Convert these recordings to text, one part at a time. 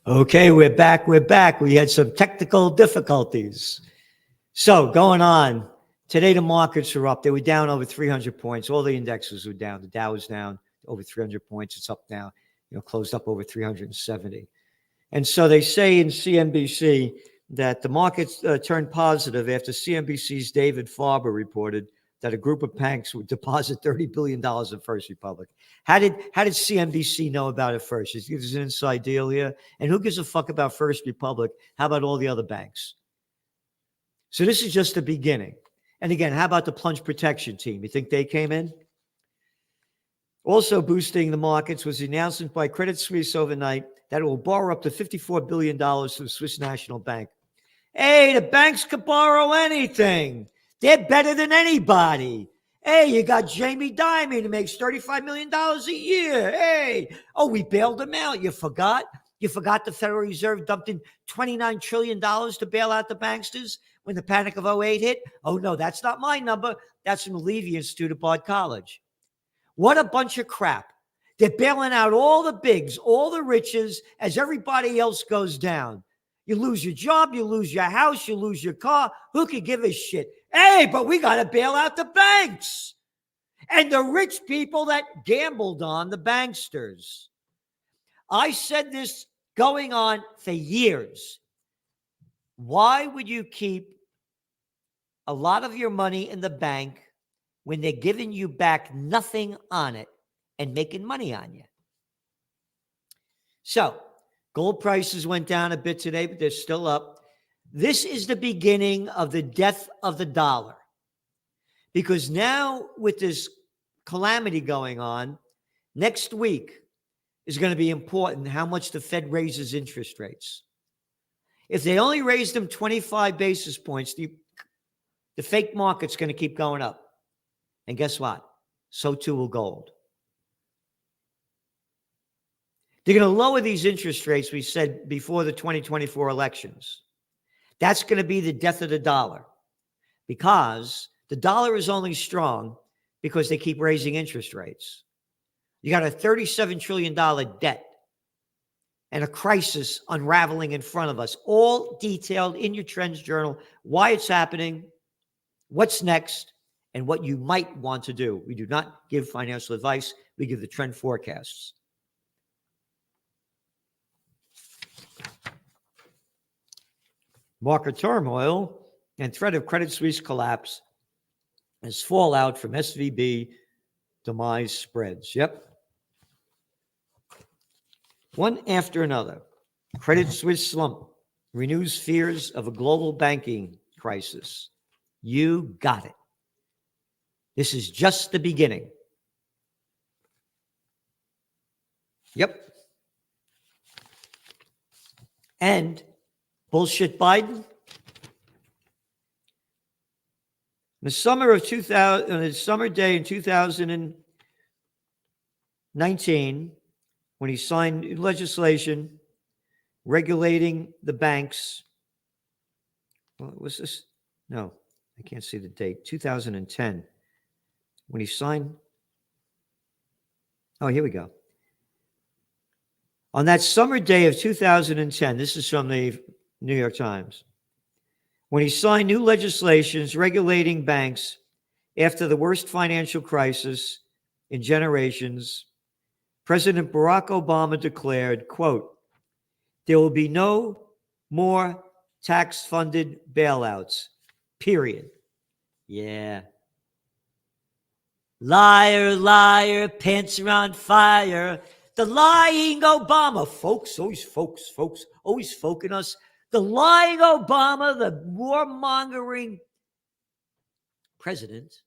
Okay, we're back. We're back. We had some technical difficulties. So going on. Today, the markets are up. They were down over 300 points. All the indexes were down. The Dow was down over 300 points. It's up now, closed up over 370. And so they say in CNBC that the markets turned positive after CNBC's David Farber reported that a group of banks would deposit $30 billion in First Republic. How did CNBC know about it first? There's an inside deal here. And who gives a fuck about First Republic? How about all the other banks? So this is just the beginning. And again, how about the plunge protection team? You think they came in? Also boosting the markets was the announcement by Credit Suisse overnight that it will borrow up to $54 billion from the Swiss National Bank. Hey, the banks could borrow anything. They're better than anybody. Hey, you got Jamie Dimon who makes $35 million a year. Hey, we bailed him out. You forgot? You forgot the Federal Reserve dumped in $29 trillion to bail out the banksters when the Panic of 08 hit? Oh, no, that's not my number. That's from the Levy Institute at Bard College. What a bunch of crap. They're bailing out all the bigs, all the riches, as everybody else goes down. You lose your job, you lose your house, you lose your car. Who could give a shit? Hey, but we got to bail out the banks. And the rich people that gambled on the banksters. I said this going on for years. Why would you keep a lot of your money in the bank when they're giving you back nothing on it and making money on you? So, gold prices went down a bit today, but they're still up. This is the beginning of the death of the dollar. Because now with this calamity going on, next week is going to be important how much the Fed raises interest rates. If they only raise them 25 basis points, the fake market's going to keep going up. And guess what? So too will gold. They're going to lower these interest rates, we said, before the 2024 elections. That's going to be the death of the dollar because the dollar is only strong because they keep raising interest rates. You got a $37 trillion debt and a crisis unraveling in front of us, all detailed in your Trends Journal, why it's happening, what's next, and what you might want to do. We do not give financial advice. We give the trend forecasts. Market turmoil and threat of Credit Suisse collapse as fallout from SVB demise spreads. Yep. One after another. Credit Suisse slump renews fears of a global banking crisis. You got it. This is just the beginning. Yep. And bullshit Biden. The summer of 2000, on a summer day in 2019, when he signed legislation regulating the banks. What was this? No, I can't see the date. 2010. When he signed. Oh, here we go. On that summer day of 2010, this is from the New York Times, when he signed new legislations regulating banks after the worst financial crisis in generations, President Barack Obama declared, quote, there will be no more tax-funded bailouts, period. Yeah. Liar, liar, pants are on fire. The lying Obama, folks, always folk in us. The lying Obama, the warmongering president,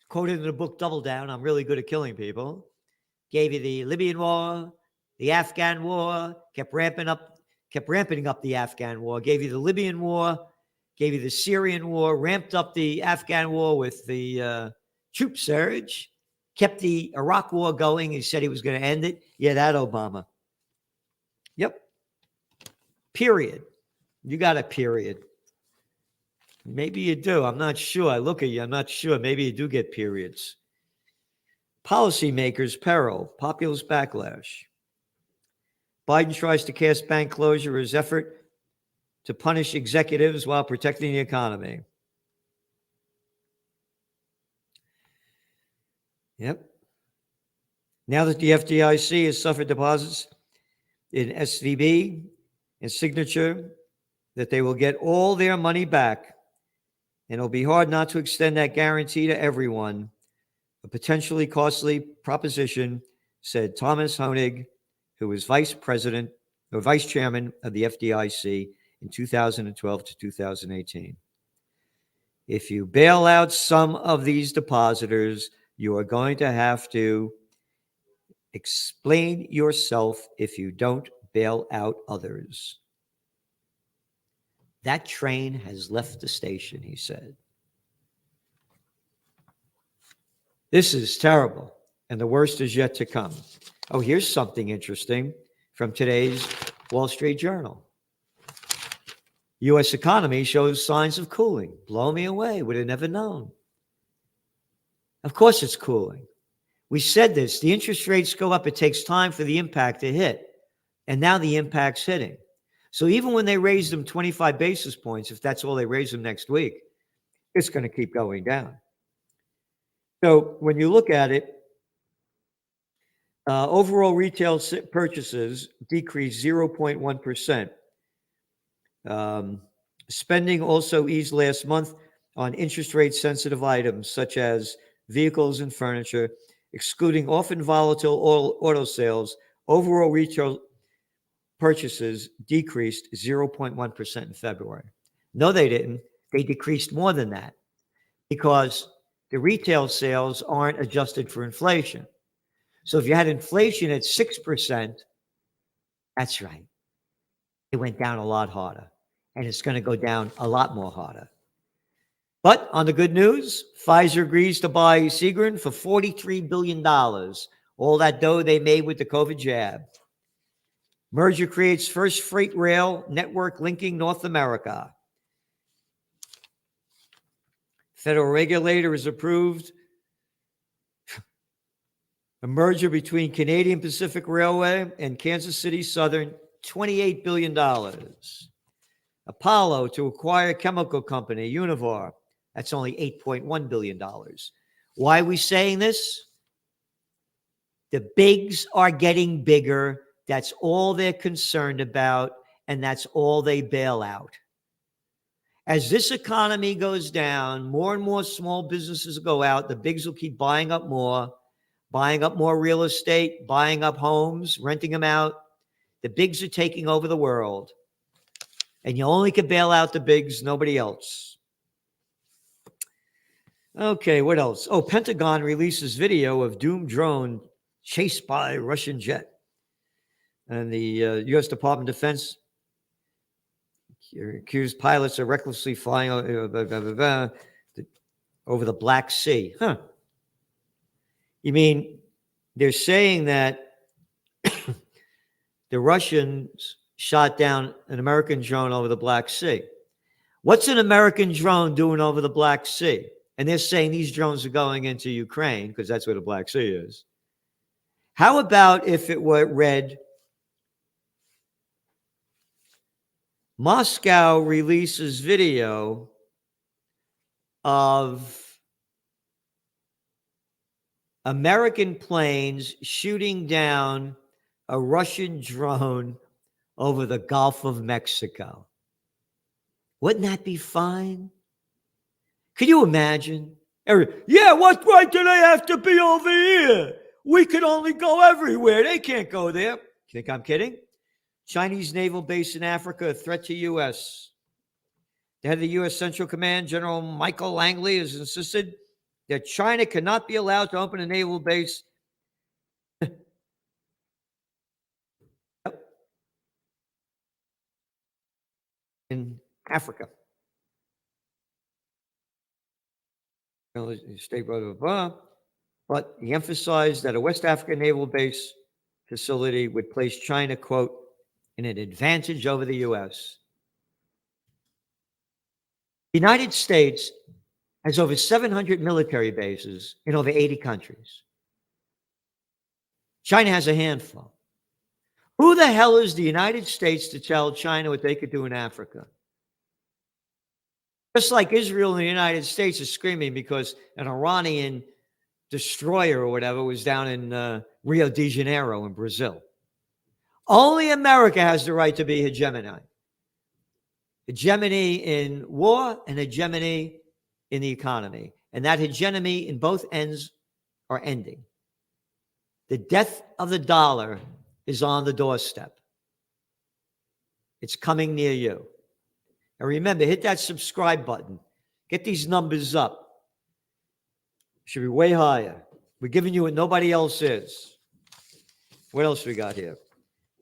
quoted in the book Double Down, I'm really good at killing people, gave you the Libyan war, the Afghan war, kept ramping up the Afghan war, gave you the Libyan war, gave you the Syrian war, ramped up the Afghan war with the troop surge, kept the Iraq war going. He said he was going to end it. Yeah, that Obama. Yep. Period. You got a period. Maybe you do. I'm not sure. I look at you. I'm not sure. Maybe you do get periods. Policymakers' peril. Populist backlash. Biden tries to cast bank closure as effort to punish executives while protecting the economy. Yep. Now that the FDIC has suffered deposits in SVB and Signature, that they will get all their money back, and it'll be hard not to extend that guarantee to everyone. A potentially costly proposition, said Thomas Honig, who was vice president or vice chairman of the FDIC in 2012 to 2018. If you bail out some of these depositors, you are going to have to explain yourself if you don't bail out others. That train has left the station, he said. This is terrible, and the worst is yet to come. Oh, here's something interesting from today's Wall Street Journal. U.S. economy shows signs of cooling. Blow me away. Would have never known. Of course it's cooling. We said this. The interest rates go up. It takes time for the impact to hit. And now the impact's hitting. So even when they raise them 25 basis points, if that's all they raise them next week, it's going to keep going down. So when you look at it, overall retail purchases decreased 0.1%. Spending also eased last month on interest rate sensitive items such as vehicles and furniture, excluding often volatile auto sales. Overall retail purchases decreased 0.1% in February. No, they didn't. They decreased more than that because the retail sales aren't adjusted for inflation. So if you had inflation at 6%, that's right. It went down a lot harder, and it's going to go down a lot more harder. But on the good news, Pfizer agrees to buy Seagren for $43 billion, all that dough they made with the COVID jab. Merger creates first freight rail network linking North America. Federal regulator has approved a merger between Canadian Pacific Railway and Kansas City Southern, $28 billion. Apollo to acquire chemical company, Univar. That's only $8.1 billion. Why are we saying this? The bigs are getting bigger. That's all they're concerned about, and that's all they bail out. As this economy goes down, more and more small businesses go out. The bigs will keep buying up more real estate, buying up homes, renting them out. The bigs are taking over the world. And you only can bail out the bigs, nobody else. Okay, what else? Oh, Pentagon releases video of doomed drone chased by Russian jet. And the U.S. Department of Defense accused pilots of recklessly flying over the Black Sea. Huh. You mean they're saying that the Russians shot down an American drone over the Black Sea. What's an American drone doing over the Black Sea? And they're saying these drones are going into Ukraine because that's where the Black Sea is. How about if it were read, Moscow releases video of American planes shooting down a Russian drone over the Gulf of Mexico. Wouldn't that be fine? Could you imagine? Yeah, what right do they have to be over here? We can only go everywhere. They can't go there. Think I'm kidding? Chinese naval base in Africa, a threat to U.S. The head of the U.S. Central Command, General Michael Langley, has insisted that China cannot be allowed to open a naval base in Africa. State blah, blah, blah. But he emphasized that a West African naval base facility would place China, quote, in an advantage over the U.S. The United States has over 700 military bases in over 80 countries. China has a handful. Who the hell is the United States to tell China what they could do in Africa? Just like Israel and the United States are screaming because an Iranian destroyer or whatever was down in Rio de Janeiro in Brazil. Only America has the right to be hegemony. Hegemony in war and hegemony in the economy. And that hegemony in both ends are ending. The death of the dollar is on the doorstep. It's coming near you. And remember, hit that subscribe button. Get these numbers up. Should be way higher. We're giving you what nobody else is. What else we got here?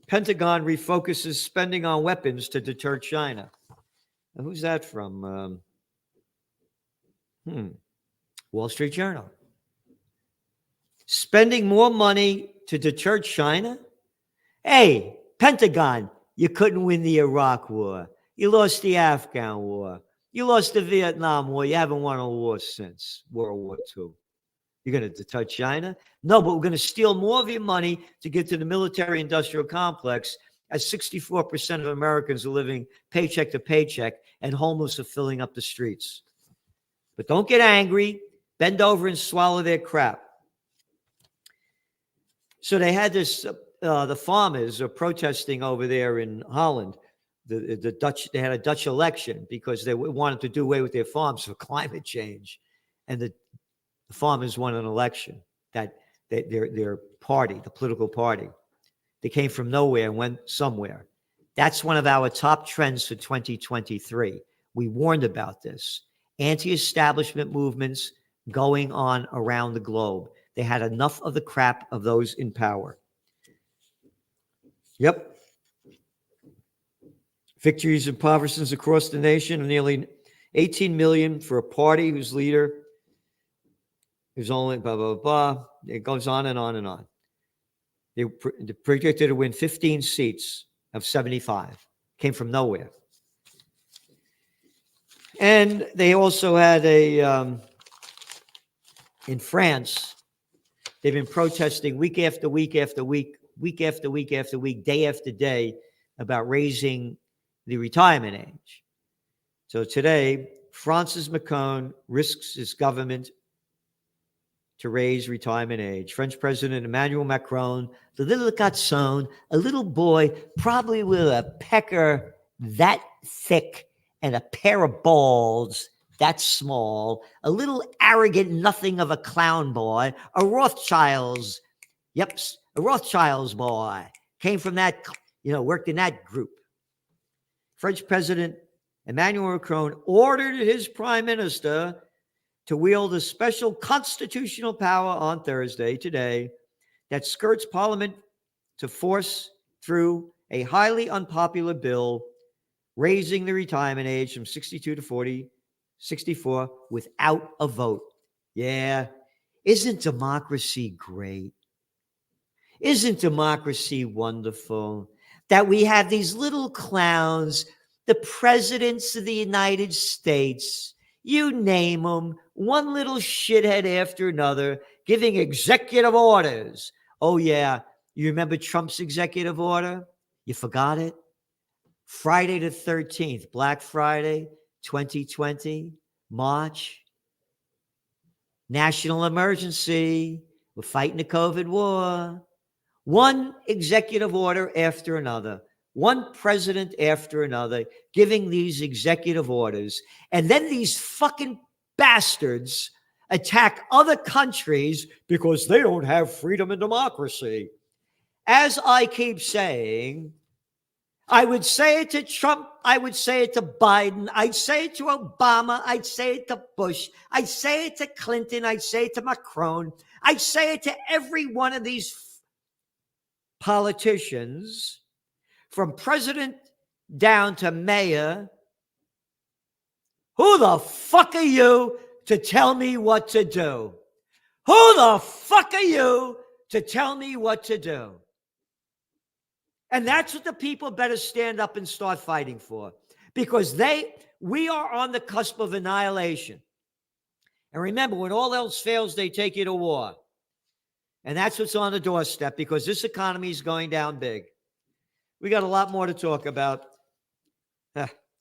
Pentagon refocuses spending on weapons to deter China. Now, who's that from? Wall Street Journal. Spending more money to deter China? Hey, Pentagon, you couldn't win the Iraq War. You lost the Afghan War. You lost the Vietnam War. You haven't won a war since World War II. You're going to deter China? No, but we're going to steal more of your money to get to the military-industrial complex, as 64% of Americans are living paycheck to paycheck and homeless are filling up the streets. But don't get angry. Bend over and swallow their crap. So they had this, the farmers are protesting over there in Holland. The Dutch, they had a Dutch election because they wanted to do away with their farms for climate change. And the farmers won an election that their party, the political party, they came from nowhere and went somewhere. That's one of our top trends for 2023. We warned about this. Anti-establishment movements going on around the globe. They had enough of the crap of those in power. Yep. Victories and impoverishments across the nation, nearly 18 million for a party whose leader is only blah, blah, blah. It goes on and on and on. They projected to win 15 seats of 75. Came from nowhere. And they also had in France, they've been protesting week after week after week, week after week after week, day after day about raising the retirement age. So today, Francis Macron risks his government to raise retirement age. French President Emmanuel Macron, the little garçon, a little boy, probably with a pecker that thick and a pair of balls that small, a little arrogant nothing of a clown boy, a Rothschild's boy, came from that, worked in that group. French President Emmanuel Macron ordered his prime minister to wield a special constitutional power on Thursday, today, that skirts Parliament to force through a highly unpopular bill raising the retirement age from 62 to 64 without a vote. Yeah. Isn't democracy great? Isn't democracy wonderful? That we have these little clowns, the presidents of the United States, you name them, one little shithead after another, giving executive orders. Oh, yeah. You remember Trump's executive order? You forgot it? Friday the 13th, Black Friday, 2020, March. National emergency. We're fighting the COVID war. One executive order after another. One president after another giving these executive orders. And then these fucking bastards attack other countries because they don't have freedom and democracy. As I keep saying, I would say it to Trump. I would say it to Biden. I'd say it to Obama. I'd say it to Bush. I'd say it to Clinton. I'd say it to Macron. I'd say it to every one of these politicians, from president down to mayor. Who the fuck are you to tell me what to do? Who the fuck are you to tell me what to do? And that's what the people better stand up and start fighting for, because we are on the cusp of annihilation. And remember, when all else fails, they take you to war. And that's what's on the doorstep, because this economy is going down big. We got a lot more to talk about.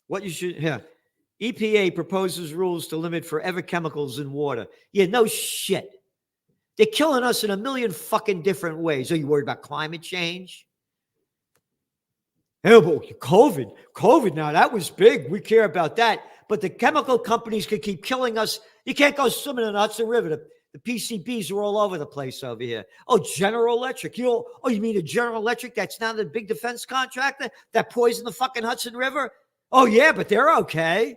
What you should, EPA proposes rules to limit forever chemicals in water. Yeah, no shit. They're killing us in a million fucking different ways. Are you worried about climate change? Oh, but COVID, now that was big. We care about that. But the chemical companies could keep killing us. You can't go swimming in the Hudson River. The PCBs are all over the place over here. Oh, General Electric. You mean the General Electric that's now the big defense contractor that poisoned the fucking Hudson River? Oh, yeah, but they're okay.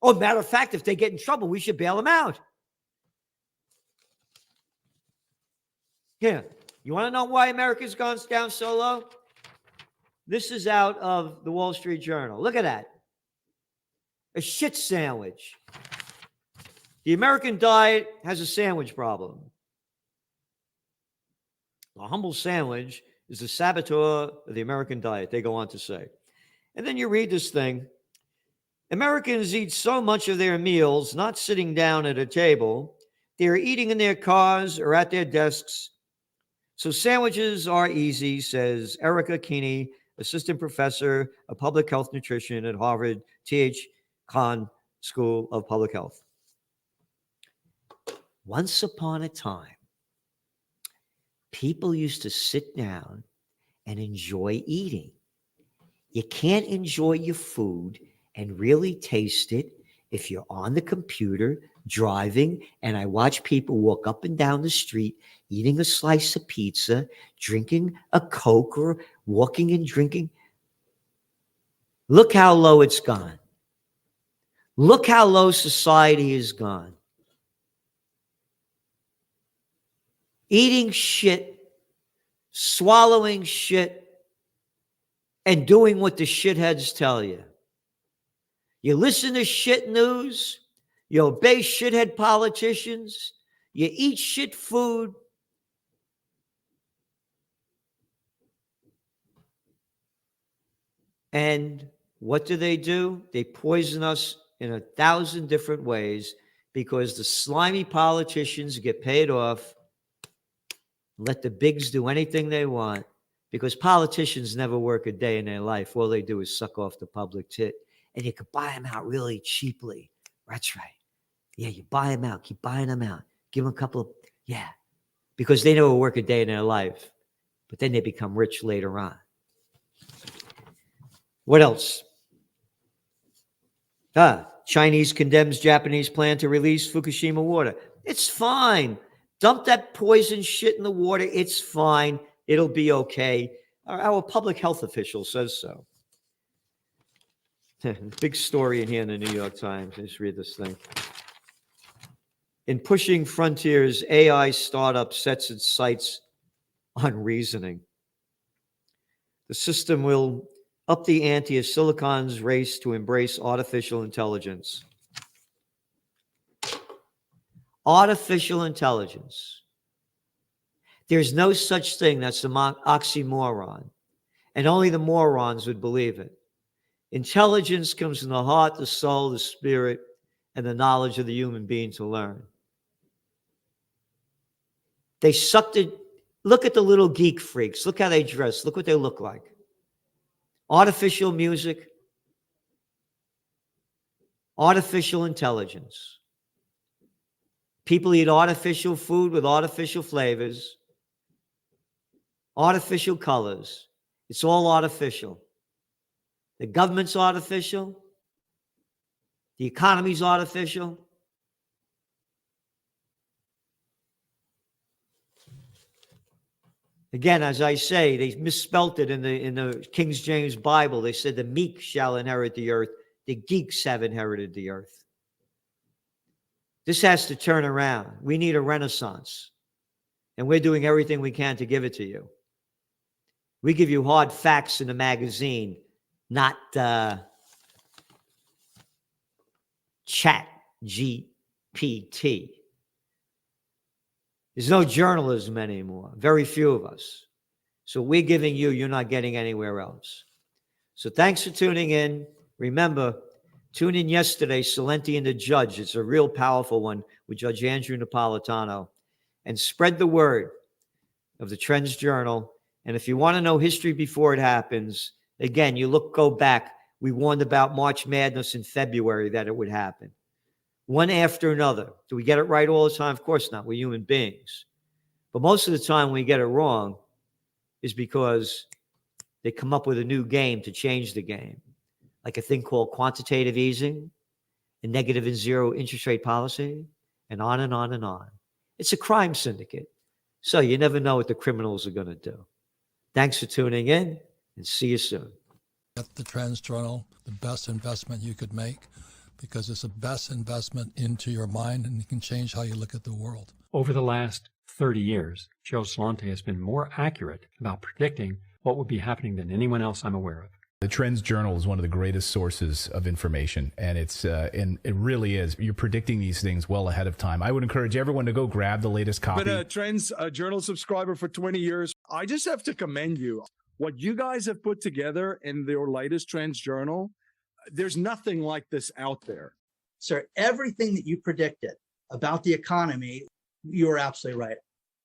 Oh, matter of fact, if they get in trouble, we should bail them out. Yeah. You want to know why America's gone down so low? This is out of the Wall Street Journal. Look at that. A shit sandwich. The American diet has a sandwich problem. A humble sandwich is the saboteur of the American diet, they go on to say. And then you read this thing. Americans eat so much of their meals not sitting down at a table. They're eating in their cars or at their desks. So sandwiches are easy, says Erica Keeney, assistant professor of public health nutrition at Harvard T.H. Chan School of Public Health. Once upon a time, people used to sit down and enjoy eating. You can't enjoy your food and really taste it if you're on the computer driving, and I watch people walk up and down the street eating a slice of pizza, drinking a Coke, or walking and drinking. Look how low it's gone. Look how low society has gone. Eating shit, swallowing shit, and doing what the shitheads tell you. You listen to shit news, you obey shithead politicians, you eat shit food. And what do? They poison us in 1,000 different ways because the slimy politicians get paid off, let the bigs do anything they want, because politicians never work a day in their life. All they do is suck off the public tit, and you could buy them out really cheaply. That's right. Yeah, you buy them out. Keep buying them out. Give them a couple of, because they never work a day in their life, but then they become rich later on. What else? Chinese condemns Japanese plan to release Fukushima water. It's fine. Dump that poison shit in the water. It's fine. It'll be okay. Our public health official says so. Big story in here in the New York Times. Let's read this thing. In pushing frontiers, AI startup sets its sights on reasoning. The system will up the ante as Silicon's race to embrace artificial intelligence. Artificial intelligence. There's no such thing that's an oxymoron, and only the morons would believe it. Intelligence comes from the heart, the soul, the spirit, and the knowledge of the human being to learn. They sucked it. Look at the little geek freaks. Look how they dress. Look what they look like. Artificial music, artificial intelligence. People eat artificial food with artificial flavors, artificial colors. It's all artificial. The government's artificial. The economy's artificial. Again, as I say, they misspelt it in the King James Bible. They said the meek shall inherit the earth. The geeks have inherited the earth. This has to turn around. We need a renaissance. And we're doing everything we can to give it to you. We give you hard facts in a magazine, not chat GPT. There's no journalism anymore. Very few of us. So we're giving you, you're not getting anywhere else. So thanks for tuning in. Remember, tune in yesterday, Salenti and the Judge. It's a real powerful one with Judge Andrew Napolitano. And spread the word of the Trends Journal And if you want to know history before it happens, again, go back. We warned about March Madness in February that it would happen. One after another. Do we get it right all the time? Of course not. We're human beings. But most of the time when we get it wrong is because they come up with a new game to change the game, like a thing called quantitative easing and negative and zero interest rate policy, and on and on and on. It's a crime syndicate. So you never know what the criminals are going to do. Thanks for tuning in, and see you soon. Get the Trends Journal, the best investment you could make, because it's the best investment into your mind, and it can change how you look at the world. Over the last 30 years, Joe Salante has been more accurate about predicting what would be happening than anyone else I'm aware of. The Trends Journal is one of the greatest sources of information, and and it really is. You're predicting these things well ahead of time. I would encourage everyone to go grab the latest copy. Been a Trends Journal subscriber for 20 years. I just have to commend you. What you guys have put together in your latest Trends Journal, there's nothing like this out there. Sir, everything that you predicted about the economy, you were absolutely right.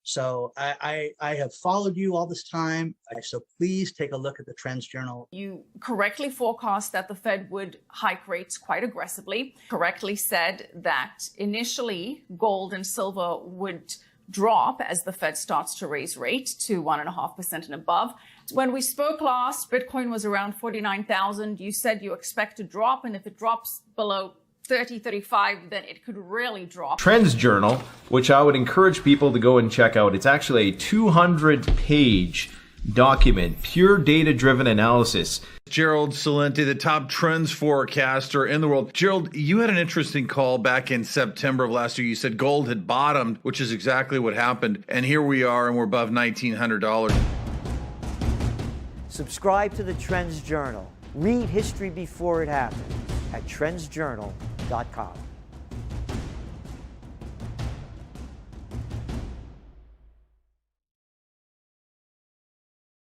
So I have followed you all this time. So please take a look at the Trends Journal. You correctly forecast that the Fed would hike rates quite aggressively, correctly said that initially gold and silver would drop as the Fed starts to raise rates to 1.5% and above. When we spoke last, Bitcoin was around 49,000. You said you expect to drop, and if it drops below 30, 35, then it could really drop. Trends Journal, which I would encourage people to go and check out. It's actually a 200-page document, pure data-driven analysis. Gerald Salente, the top trends forecaster in the world. Gerald, you had an interesting call back in September of last year. You said gold had bottomed, which is exactly what happened. And here we are, and we're above $1,900. Subscribe to the Trends Journal. Read history before it happened at trendsjournal.com.